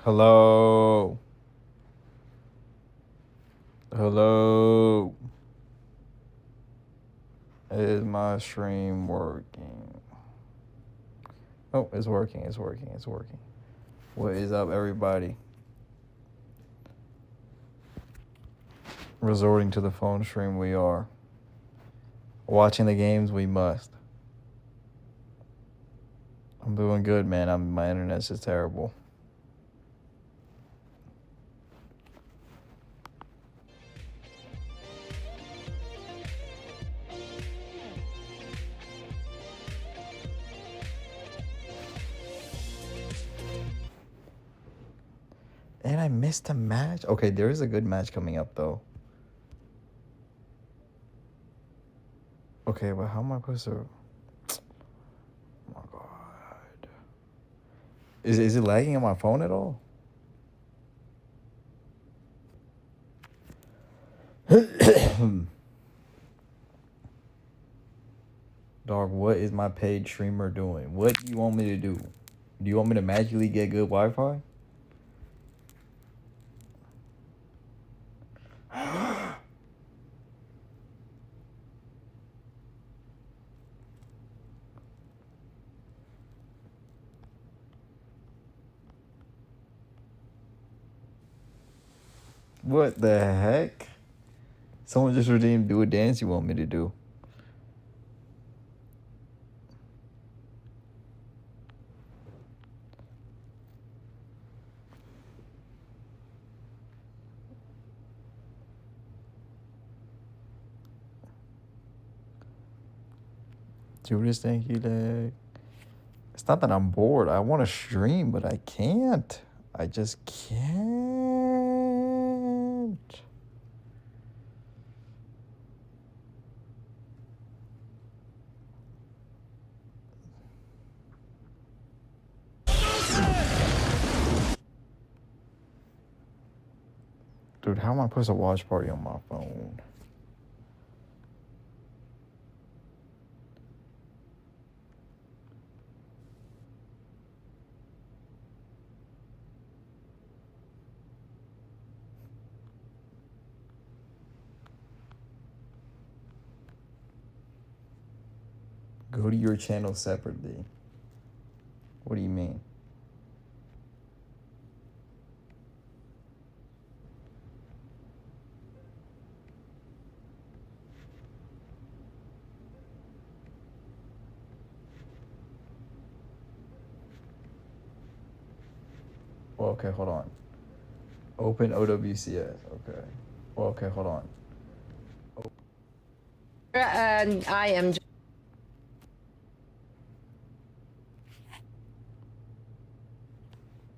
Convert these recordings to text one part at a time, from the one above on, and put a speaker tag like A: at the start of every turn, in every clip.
A: Hello. Hello. Is my stream working? Oh, it's working. It's working. It's working. What is up, everybody? Resorting to the phone stream, we are. Watching the games, we must. I'm doing good, man. My internet's just terrible. And I missed a match? Okay, there is a good match coming up, though. Okay, but how am I supposed to... Oh, my God. Is it lagging on my phone at all? Dog, what is my paid streamer doing? What do you want me to do? Do you want me to magically get good Wi-Fi? What the heck? Someone just redeemed do a dance you want me to do. Do this thank-you leg. It's not that I'm bored. I want to stream, but I can't. I just can't. Dude, how am I supposed to watch party on my phone? Go to your channel separately. What do you mean? Well, okay, hold on. Open OWCS. Okay. Well, okay, hold on.
B: And I am.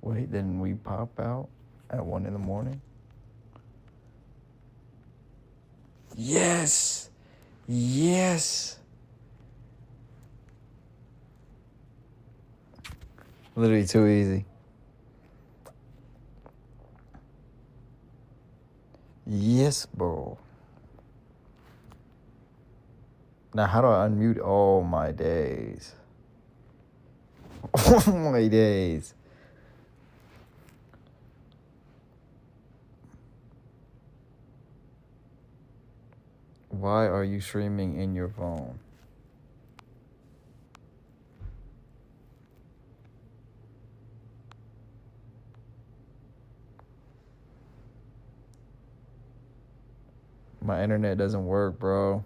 A: Wait, didn't we pop out at 1 in the morning? Yes! Yes! Literally too easy. Yes, bro. Now, how do I unmute all my days? All my days. Why are you streaming in your phone? My internet doesn't work, bro.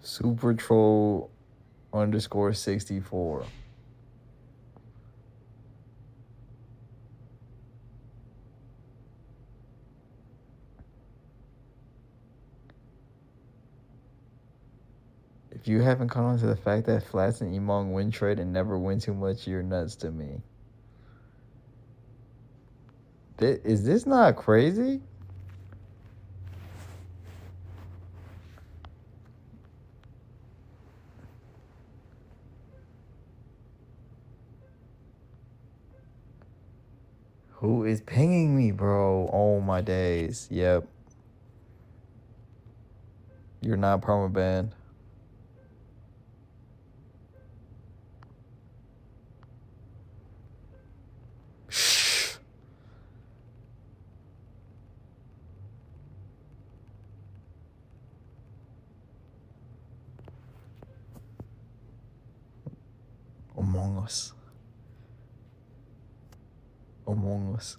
A: Super troll underscore 64. If you haven't caught on to the fact that Flats and Emong win trade and never win too much, you're nuts to me. Is this not crazy? Who is pinging me, bro? Oh my days. Yep. You're not permabanned. Shh. Among Us. Among Us.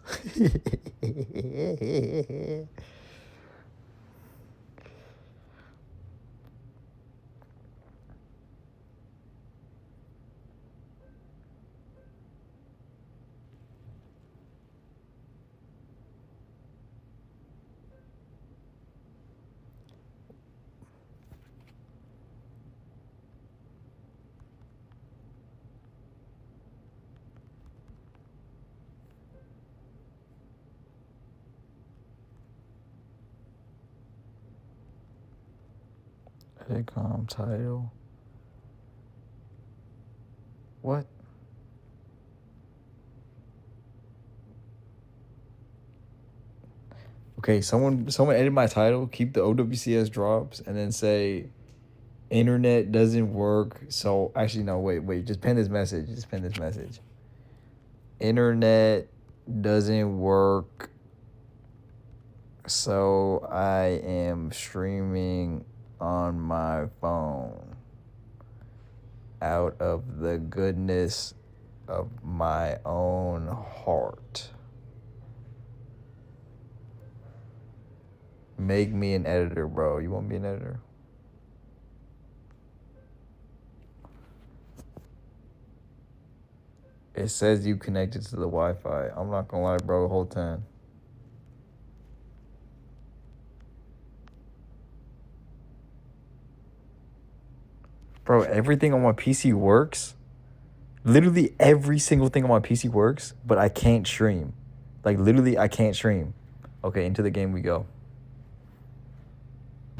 A: Edcom title. What? Okay, someone edit my title, keep the OWCS drops, and then say internet doesn't work. So actually no, wait, just pin this message. Internet doesn't work. So I am streaming on my phone out of the goodness of my own heart. Make me an editor, bro. You want to be an editor? It says you connected to the Wi-Fi. I'm not gonna lie, bro, the whole time. Bro, everything on my PC works. Literally every single thing on my PC works, but I can't stream. Like, literally, I can't stream. Okay, into the game we go.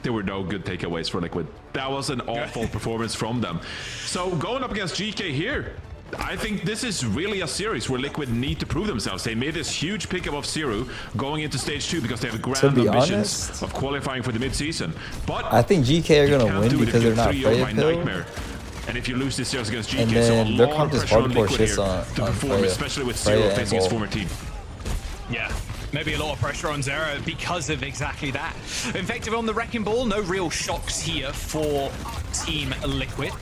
C: There were no good takeaways for Liquid. That was an awful performance from them. So going up against Geekay here, I think this is really a series where Liquid need to prove themselves. They made this huge pickup of Zero going into stage 2 because they have grand ambitions of qualifying for the mid-season. But
A: I think GK are gonna win because they're not Freya pill.
C: And if you lose this series against GK,
A: and then
C: so a
A: their
C: lot
A: comp
C: of
A: is
C: pressure on
A: hardcore
C: Liquid here
A: shits
C: to
A: on
C: perform,
A: Freya.
C: especially with Zero facing his former team.
D: Yeah. Maybe a lot of pressure on Zero because of exactly that. Infective on the Wrecking Ball, no real shocks here for Team Liquid.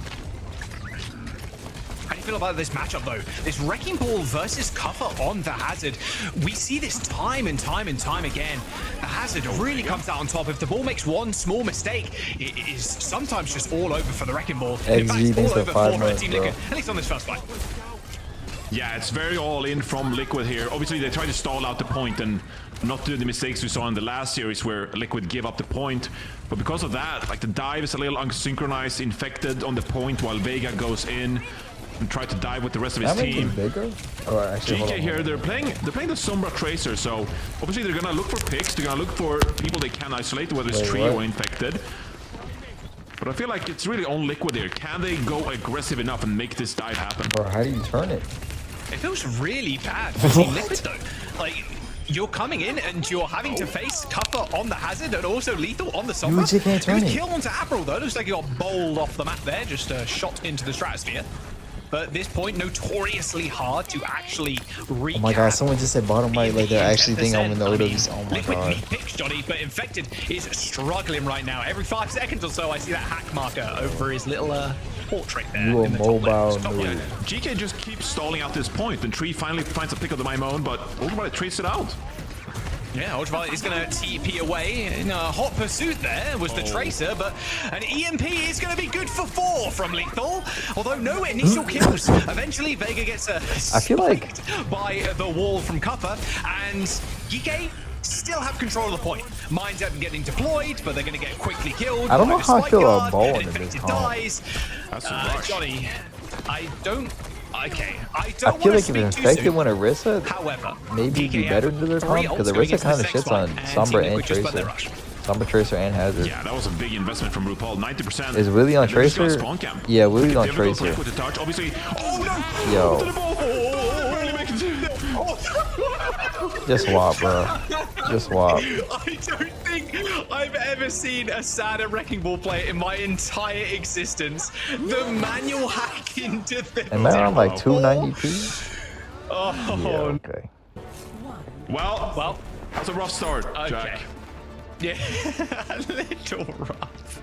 D: How do you feel about this matchup though? This Wrecking Ball versus Cover on the Hazard. We see this time and time again. The Hazard really comes out on top. If the ball makes one small mistake, it is sometimes just all over for the Wrecking Ball. In fact, all over for Team Liquid, at least on this first fight.
C: Yeah, it's very all in from Liquid here. Obviously, they try to stall out the point and not do the mistakes we saw in the last series where Liquid gave up the point. But because of that, like the dive is a little unsynchronized, Infected on the point while Vega goes in and try to dive with the rest of his team.
A: Bigger? Oh, actually,
C: GK here, they're playing the Sombra Tracer, so obviously they're gonna look for picks, they're gonna look for people they can isolate, whether it's Tree or Infected. But I feel like it's really on Liquid here. Can they go aggressive enough and make this dive happen?
A: Bro, how do you turn it?
D: It feels really bad for Team Liquid though. Like, you're coming in and you're having to face Cuppa on the Hazard and also Lethal on the Sombra.
A: You can't turn it.
D: Kill onto April though. Looks like he got bowled off the map there, just shot into the stratosphere. But at this point, notoriously hard to actually recap.
A: Oh my god, someone just said bottom right, like they actually think I'm in the OWs. Oh my
D: Liquid
A: god.
D: neat picks, Johnny, but Infected is struggling right now. Every 5 seconds or so, I see that hack marker over his little portrait there.
A: You a
D: in the
A: mobile
D: top
A: noob.
C: GK just keeps stalling out this point, and Tree finally finds a pick of the Maimon, but Ultraviolet traces it out.
D: Yeah, Ultraviolet is going to TP away in a hot pursuit there was the Tracer, but an EMP is going to be good for 4 from Lethal, although no initial kills. Eventually, Vega gets
A: I feel like
D: by the wall from Cuppa, and Geekay still have control of the point. Mines haven't getting deployed, but they're going to get quickly killed.
A: I don't know how I feel about ball in this
D: Infected
A: comp.
D: dies.
C: That's a rush.
D: Johnny, I don't. Okay, I
A: I
D: don't
A: feel
D: want
A: like
D: to
A: if
D: speak too
A: Infected
D: soon.
A: went Orisa,
D: However,
A: maybe it'd be
D: Geekay
A: better
D: have
A: than their
D: 3
A: comp, because
D: ults going
A: Orisa
D: into
A: kind of
D: this next
A: shits on
D: fight, and
A: Sombra
D: Team
A: and
D: Liquid just let their
A: Tracer.
D: rush.
A: Sombra Tracer and Hazard.
C: Yeah, that was a big investment from RuPaul. 90%.
A: Is Willie on Tracer? Yeah, Willie's on
C: Difficult for
A: Tracer.
C: Liquid to touch. Obviously. Oh no!
A: Yo.
C: To the ball. Oh, barely making it.
A: Just swap, bro. Just swap.
D: I don't think I've ever seen a sadder Wrecking Ball player in my entire existence. The manual hack into the
A: Am I on like 290p?
D: Oh,
A: Yeah, okay.
C: Well, that's a rough start,
D: okay.
C: Jack.
D: Yeah, a little rough.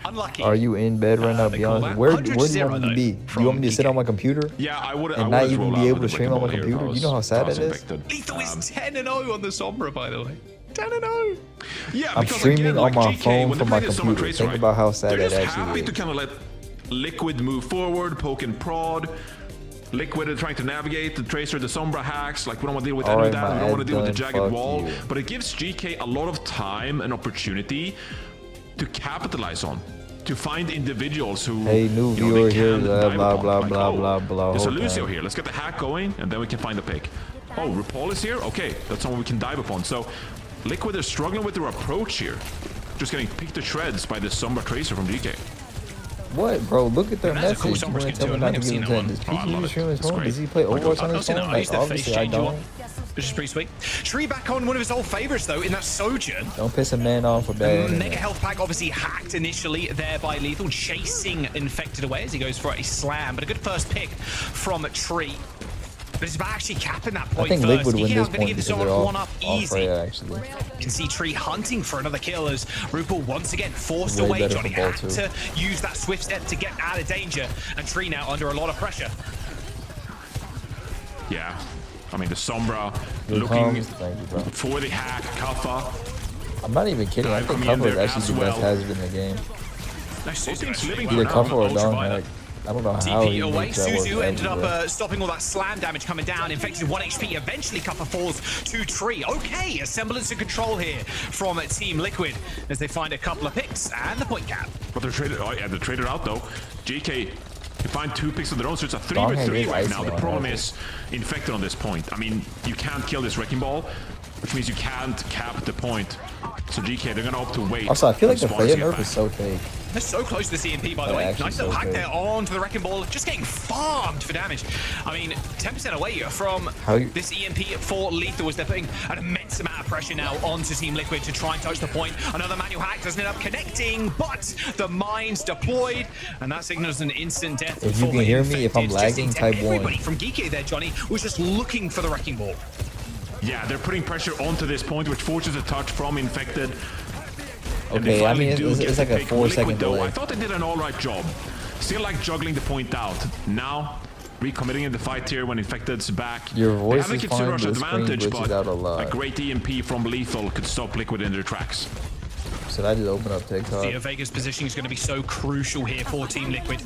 D: Unlucky.
A: Are you in bed right now? Be honest. Where do you want me to be? Do you want me to sit on my computer?
C: Yeah, I would.
A: And not even be able to stream on my computer? You know how sad that is?
D: Lethal is 10-0 on the Sombra, by the way. 10-0.
C: Yeah,
A: I'm
C: because
A: streaming
C: again,
A: on my
C: Geekay,
A: phone
C: when
A: from
C: they
A: my
C: play the Summer
A: computer.
C: Tracer,
A: Think
C: right,
A: about how sad
C: they're
A: that
C: just happy
A: actually
C: to
A: is.
C: kind of let Liquid move forward, poke and prod. Liquid are trying to navigate the Tracer, the Sombra hacks. Like, we don't want to deal with any of that. We don't want to deal with the jagged wall. But it gives Geekay a lot of time and opportunity to capitalize on. To find individuals who,
A: hey, new
C: you know,
A: viewer
C: they
A: here,
C: can
A: blah,
C: dive
A: blah,
C: upon.
A: blah,
C: Like,
A: blah,
C: oh,
A: blah, blah.
C: There's a
A: Okay.
C: Lucio here. Let's get the hack going, and then we can find the pick. Oh, RuPaul is here? Okay, that's someone we can dive upon. So, Liquid is struggling with their approach here. Just getting picked to shreds by this Sombra Tracer from Geekay.
A: What, bro? Look at their
D: That's a cool
A: message. You
D: Sombra
A: want to
D: skin
A: tell
D: too.
A: me
D: I've
A: not to
D: never
A: give
D: seen
A: him 10?
D: that
A: Does
C: one. Oh, I love
A: PG
C: it.
A: stream his
C: It's
A: phone?
C: great.
A: Does he play Overwatch on
D: I've
A: his
D: seen
A: phone?
D: that. I used
A: Like,
D: to face
A: obviously, I
D: change one,
A: don't.
D: which is pretty sweet. Tree back on one of his old favorites, though, in that Sojourn.
A: Don't piss a man off for bad.
D: Mega health pack obviously hacked initially there by Lethal, chasing Infected away as he goes for a slam. But a good first pick from Tree. But it's about actually capping that point
A: I think
D: first.
A: Liquid win
D: Geekay,
A: this
D: I'm gonna
A: point
D: give this
A: because they're
D: one up easy.
A: Freya, actually.
D: You can see Tree hunting for another kill as RuPaul once again forced
A: Way
D: away.
A: better
D: Johnny
A: for ball,
D: had
A: too.
D: to use that swift step to get out of danger. And Tree now under a lot of pressure.
C: Yeah. I mean, the Sombra
A: Here
C: looking
A: comes. Thank you, bro.
C: for the hack, Kaffa.
A: I'm not even kidding. I think
C: coming in
A: cover is
C: there
A: actually
C: as
A: the best
C: well.
A: hazard in the game.
D: Nice
C: Both teams living
A: Either
C: for
A: cover or
D: Ultra
A: don't
D: Violet.
A: hack. I don't know how
D: TP
A: he
D: away.
A: makes that work
D: Suzu ended up
A: everywhere.
D: stopping all that slam damage coming down. Infected 1 HP. Eventually, Cuppa falls to Tree. Okay, a semblance of control here from Team Liquid as they find a couple of picks and the point cap.
C: But they're traded. Oh, yeah, they're traded out though. GK can find 2 picks of their own, so it's a
A: Longhand
C: 3v3
A: is
C: right
A: icy
C: now. The
A: on
C: problem
A: that.
C: is Infected on this point. I mean, you can't kill this Wrecking Ball, which means you can't cap the point. So GK, they're gonna opt to wait.
A: Also, I feel like the
C: Spawns to
A: Freya
C: get
A: nerf
C: back.
A: is so fake.
D: They're so close to the CMP, by the
A: They're
D: way.
A: actually
D: Nice little
A: so
D: hack
A: good.
D: there onto the Wrecking Ball. Just getting farmed for damage. I mean, 10% away from
A: How you-
D: this EMP for Lethal as they're putting an immense amount of pressure now onto Team Liquid to try and touch the point. Another manual hack doesn't end up connecting, but the mine's deployed, and that signals an instant death.
A: If you
D: for
A: can hear me,
D: Infected.
A: if I'm
D: Just
A: lagging,
D: into
A: type
D: everybody
A: 1.
D: from Geekay there, Johnny, was just looking for the Wrecking Ball.
C: Yeah, they're putting pressure onto this point, which forces a touch from Infected. And they
A: Okay, I
C: finally
A: mean,
C: do
A: it's
C: get
A: like
C: the
A: a
C: pick.
A: 4-second
C: Liquid, though,
A: delay.
C: I thought they did an alright job. Still like juggling the point out. Now, recommitting in the fight here when Infected's back.
A: Your
C: They
A: voice
C: have a
A: is
C: Kid
A: fine,
C: Rush
A: but the screen
C: advantage,
A: glitches
C: but
A: out a lot.
C: great EMP from Lethal could stop Liquid in their tracks.
A: Should I just open up TikTok?
D: Theo Vega's positioning is going to be so crucial here for Team Liquid.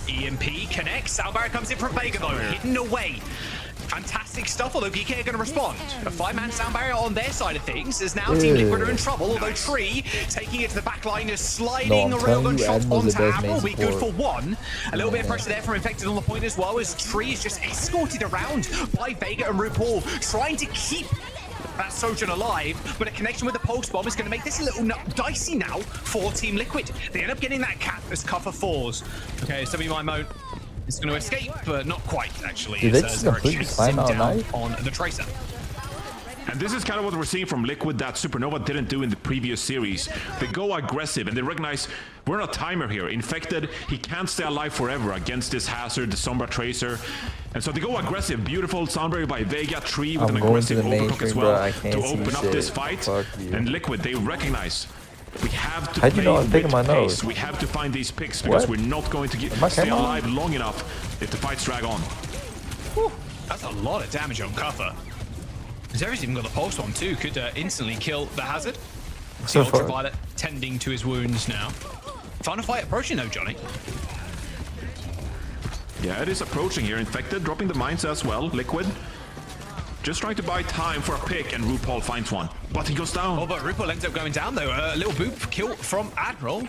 D: EMP connects. Sound barrier comes in from Vega though, hidden away. Fantastic stuff, although Geekay are going to respond. A 5-man sound barrier on their side of things, as now Team Liquid are in trouble, although Tree taking it to the back line is sliding
A: No,
D: a
A: I'm
D: railgun
A: telling you,
D: shot
A: Admiral's the
D: onto
A: best
D: Apple.
A: main
D: Will be good for
A: support.
D: one. A little bit of pressure there from Infected on the point as well, as Tree is just escorted around by Vega and RuPaul, trying to keep that Sojourn alive, but a connection with the pulse bomb is going to make this a little dicey now for Team Liquid. They end up getting that cap as Cover falls. Okay, so my moat is going to escape, but not quite, actually.
A: Did they
D: as,
A: just
D: Zerek
A: completely
D: shoots
A: find
D: him
A: out
D: down
A: knife?
D: on the Tracer.
C: And this is kind of what we're seeing from Liquid that Supernova didn't do in the previous series. They go aggressive and they recognize we're on a timer here. Infected, he can't stay alive forever against this hazard, the Sombra Tracer. And so they go aggressive. Beautiful soundbarrier by Vega, Tree with
A: I'm
C: an
A: going to
C: aggressive
A: the main
C: overcook as
A: screen, bro.
C: well
A: I can't
C: to
A: see
C: open up
A: shit.
C: this fight.
A: Fuck you.
C: And Liquid, they recognize we have to
A: How'd you
C: play
A: know I'm picking
C: with
A: my
C: pace.
A: nose?
C: We have to find these picks because
A: What?
C: we're not going to
A: Am I
C: stay
A: camera on?
C: alive long enough if the fights drag on.
D: Whew, that's a lot of damage on Cover. Zerry's even got the pulse one too, could instantly kill the hazard.
A: So
D: The
A: far.
D: Ultraviolet tending to his wounds now. Final fight approaching though, Johnny.
C: Yeah, it is approaching here. Infected, dropping the mines as well. Liquid. Just trying to buy time for a pick, and RuPaul finds one. But he goes down.
D: Oh, but RuPaul ends up going down though. A little boop kill from Admiral.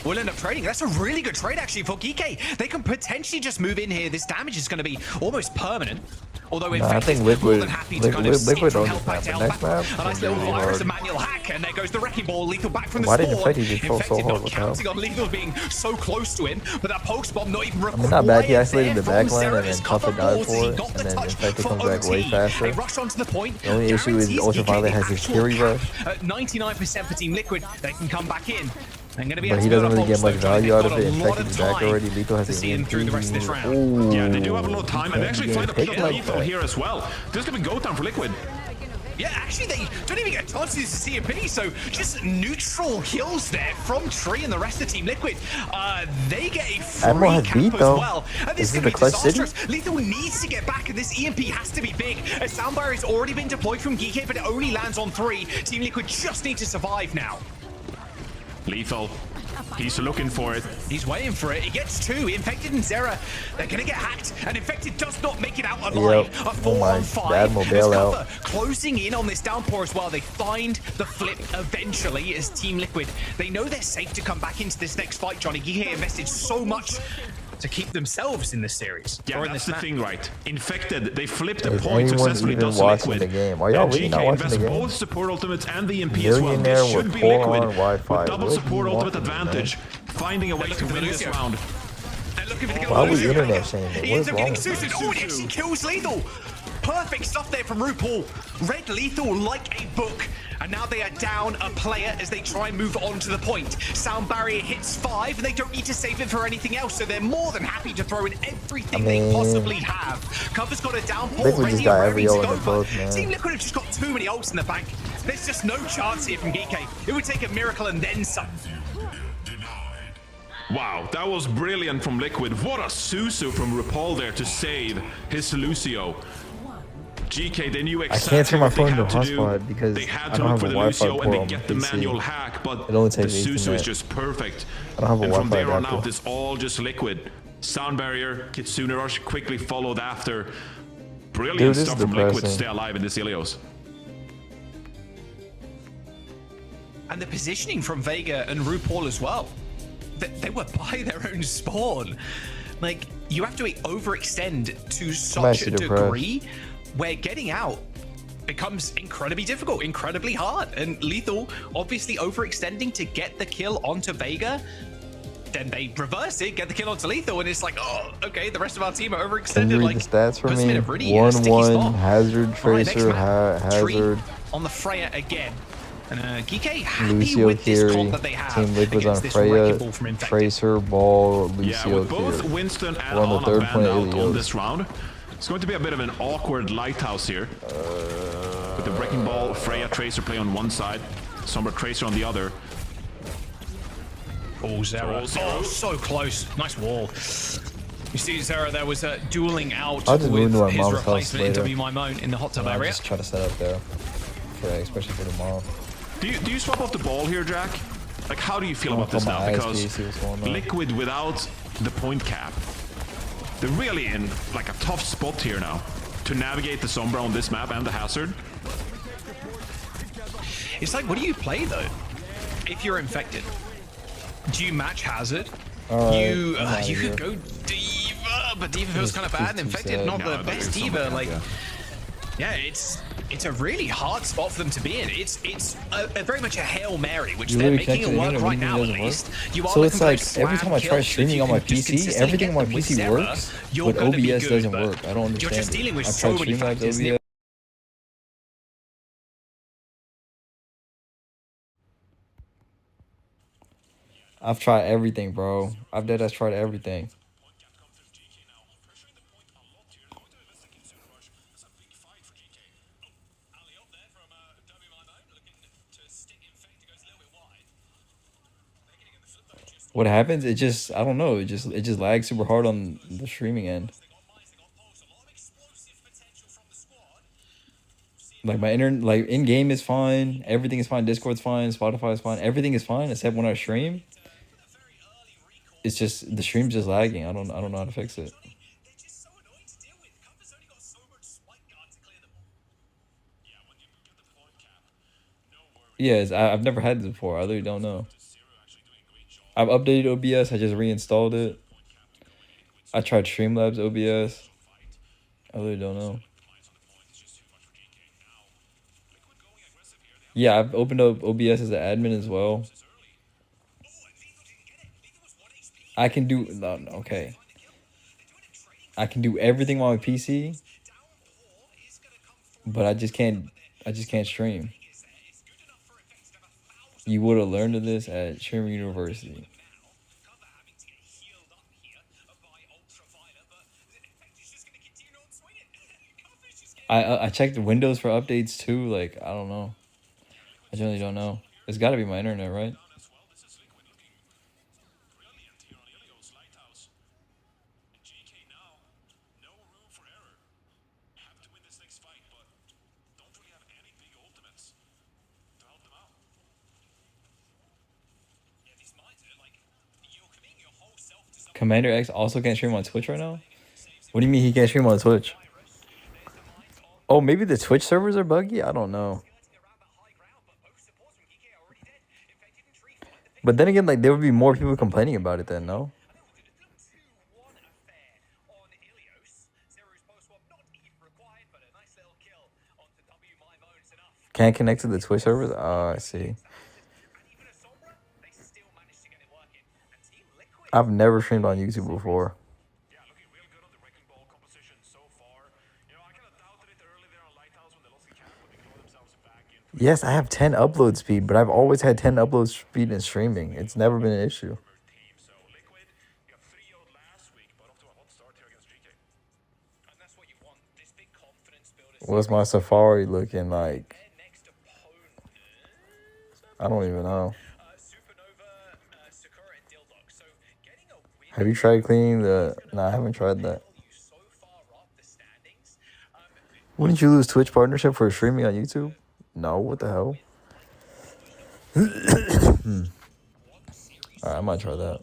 D: We'll end up trading. That's a really good trade actually for Geekay. They can potentially just move in here. This damage is going to be almost permanent. Although
A: Nah, I
D: Infected
A: think
D: more
A: Liquid,
D: than happy to kind of sit
A: Liquid
D: from
A: owns
D: help
A: this
D: back
A: map.
D: to
A: The
D: help
A: next
D: back.
A: map
D: A nice
A: is gonna
D: little
A: be really
D: virus,
A: hard.
D: a manual hack, and there goes the Wrecking Ball. Lethal back from the
A: Why did
D: spawn.
A: Infected just feel so
D: Infected
A: hard
D: not
A: with that?
D: counting on Lethal being so close to him, but that pulse bomb not even
A: I
D: required.
A: mean, not bad. He isolated the
D: from
A: back line
D: Zera
A: and
D: as
A: then
D: cover
A: Tough died
D: balls,
A: for
D: he
A: it,
D: got
A: and
D: the
A: then
D: touch
A: Infected
D: for
A: comes back way
D: OT.
A: faster.
D: A rush onto the point.
A: The only issue is
D: Guarantees
A: Ultra Violet
D: Geekay
A: has
D: the
A: his
D: actual
A: Fury
D: cap
A: rush.
D: at 99% for Team Liquid. They can come back in. They're going to be
A: But
D: able
A: he
D: to
A: doesn't
D: build
A: really
D: up
A: get much
D: pulse, Johnny.
A: value out
D: They've
A: of
D: got
A: it.
D: a lot
A: Infected
D: of
A: is back
D: time
A: already. Lethal has
D: to
A: an
D: see him
A: EMP.
D: through the rest of this round.
A: Ooh,
C: Yeah, they do have a lot of time, and they actually find a
A: pick
C: play
A: like
C: lethal
A: that.
C: here as well. This could be go time for Liquid.
D: Yeah, actually, they don't even get chances to CMP, so just neutral kills there from Tree and the rest of Team Liquid. They get a free
A: Admiral has
D: cap
A: beat,
D: as
A: though.
D: well. And this
A: Is
D: could
A: it
D: be
A: the clutch city?
D: disastrous. Lethal needs to get back, and this EMP has to be big. A soundbar has already been deployed from Geekay, but it only lands on 3. Team Liquid just need to survive now.
C: Lethal. He's looking for it.
D: He's waiting for it. He gets 2. Infected and Zera, they're going to get hacked. And Infected does not make it out alive.
A: Yep.
D: A
A: Oh my,
D: 4-on-5.
A: the Admiral
D: As
A: bailout.
D: cover closing in on this downpour as well. They find the flip eventually as Team Liquid. They know they're safe to come back into this next fight, Johnny. Geekay invested so much to keep themselves in this series.
C: Yeah,
D: or in
C: that's
D: this
C: the
D: map.
C: thing, right? Infected, they flipped the
A: Is
C: point
A: anyone
C: successfully.
A: even
C: Does
A: watching
C: Liquid.
A: the game? Are y'all really not
C: GK
A: watching
C: invests
A: the game?
C: both support ultimates and the EMP as well.
A: Millionaire
C: This should
A: with
C: be
A: 4
C: Liquid
A: on Wi-Fi.
C: with double
A: What
C: support
A: do you
C: ultimate
A: want from me,
C: advantage, finding a way to win this round.
D: They're looking for the kill.
A: Why are we
D: Lucio.
A: internet shaming?
D: He
A: What
D: ends
A: is
D: up getting
A: wrong with
D: Susan. Oh, it actually kills Lethal. Perfect stuff there from RuPaul. Read Lethal like a book. And now they are down a player as they try and move on to the point. Sound barrier hits 5, and they don't need to save it for anything else, so they're more than happy to throw in everything they possibly have. Cover's got a downpour
A: Liquid
D: ready
A: just got
D: and
A: every
D: raring to
A: ult in
D: go,
A: the
D: but
A: book, man.
D: Team Liquid have just got too many ults in the bank. There's just no chance here from Geekay. It would take a miracle and then some.
C: Wow, that was brilliant from Liquid. What a Susu from RuPaul there to save his Lucio. GK, they knew exactly
A: can't turn my
C: what they
A: phone
C: had
A: into
C: to do.
A: hotspot because
C: They had
A: I
C: to
A: don't
C: look
A: have
C: for
A: a
C: the
A: Wi-Fi
C: Lucio and
A: port
C: they
A: on
C: get the
A: PC.
C: manual hack, but
A: It only
C: the
A: takes
C: Susu is
A: Ethernet.
C: just perfect.
A: I don't have a
C: And from
A: Wi-Fi
C: there on
A: adapter.
C: out, it's all just Liquid. Sound barrier, Kitsune Rush quickly followed after. Brilliant
A: Dude, this
C: stuff
A: is
C: from Liquid to
A: depressing.
C: stay alive in this Ilios.
D: And the positioning from Vega and RuPaul as well. They were by their own spawn. Like, you have to overextend to such a
A: actually depressed.
D: degree where getting out becomes incredibly difficult, incredibly hard. And Lethal obviously overextending to get the kill onto Vega. Then they reverse it, get the kill onto Lethal, and it's like, oh, okay, the rest of our team are overextended.
A: Can you read
D: like,
A: the stats for
D: puts them
A: me?
D: in a pretty,
A: 1-1,
D: sticky spot.
A: Hazard,
D: All right, next
A: Tracer,
D: map, Tree
A: Hazard,
D: on the Freya again. And Geekay happy
A: Lucio,
D: with this
A: Kiri,
D: comp that they have
A: Team Liquid's on
D: against this Wrecking Ball
A: Freya,
D: from Infected.
A: Tracer, Ball,
C: Yeah,
A: Lucio,
C: with both
A: Kiri.
C: Winston and
A: We're on the
C: Ana
A: third
C: banned
A: point
C: out
A: of
C: on
A: Ilios.
C: this round. It's going to be a bit of an awkward lighthouse here. With the Wrecking Ball, Freya, Tracer play on one side, Sombra Tracer on the other.
D: Oh, Zera. Oh, so close. Nice wall. You see, Zera, there was a dueling out
A: I'll just move
D: with
A: into my
D: his
A: mom's house
D: replacement in
A: later.
D: W My Moan in the hot tub
A: I'll
D: area.
A: just try to set up there, especially for tomorrow.
C: Do you swap off the ball here, Jack? Like, how do you feel
A: I'm
C: about this
A: gonna
C: now?
A: put my ISP,
C: Because
A: see what's going on.
C: Liquid without the point cap, they're really in like a tough spot here now to navigate the Sombra on this map and the Hazard.
D: It's like, what do you play, though? If you're infected, do you match Hazard?
A: Alright,
D: You
A: I'm outta
D: you
A: here.
D: could go Diva, but Diva feels kind of bad. And
A: too
D: Infected,
A: sad.
D: not
C: No,
D: the
C: I
D: best
C: think
D: Diva.
C: something,
D: Like,
C: yeah.
D: yeah, it's a really hard spot for them to be in. It's a very much a Hail Mary, which
A: You
D: they're
A: literally
D: making it
A: connect to the
D: work
A: internet,
D: right
A: it
D: now at
A: doesn't
D: least.
A: work.
D: You are
A: So it's
D: looking
A: like
D: for
A: every time I try
D: kills,
A: streaming
D: if
A: on
D: you
A: my
D: can just
A: PC,
D: consistently
A: everything on my
D: get them with
A: PC
D: Zera,
A: works,
D: you're
A: but
D: gonna be
A: OBS
D: good,
A: doesn't
D: but
A: work. I don't understand.
D: You're just dealing with
A: I've
D: so
A: tried
D: many
A: Streamlabs,
D: factors.
A: OBS. I've tried everything, bro. I've tried everything. What happens? It just, I don't know. It just lags super hard on the streaming end. Like my internet, like in game is fine. Everything is fine. Discord's fine. Spotify is fine. Everything is fine except when I stream. It's just the stream's just lagging. I don't know how to fix it. Yeah, I've never had this before. I literally don't know. I've updated OBS. I just reinstalled it. I tried Streamlabs OBS. I really don't know. Yeah, I've opened up OBS as an admin as well. I can do no, okay. I can do everything on my PC, but I just can't stream. You would have learned of this at Streaming University. I checked Windows for updates too. Like, I don't know. I generally don't know. It's got to be my internet, right? Commander X also can't stream on Twitch right now? What do you mean he can't stream on Twitch? Oh, maybe the Twitch servers are buggy? I don't know. But then again, like, there would be more people complaining about it then, no? Can't connect to the Twitch servers? Oh, I see. I've never streamed on YouTube before. Yes, I have 10 upload speed, but I've always had 10 upload speed in streaming. It's never been an issue. What's my Safari looking like? I don't even know. Have you tried cleaning the... No, I haven't tried that. Wouldn't you lose Twitch partnership for streaming on YouTube? No, what the hell? Alright, I might try that.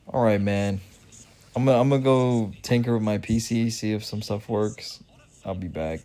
A: All right, man. I'm gonna go tinker with my PC, see if some stuff works. I'll be back.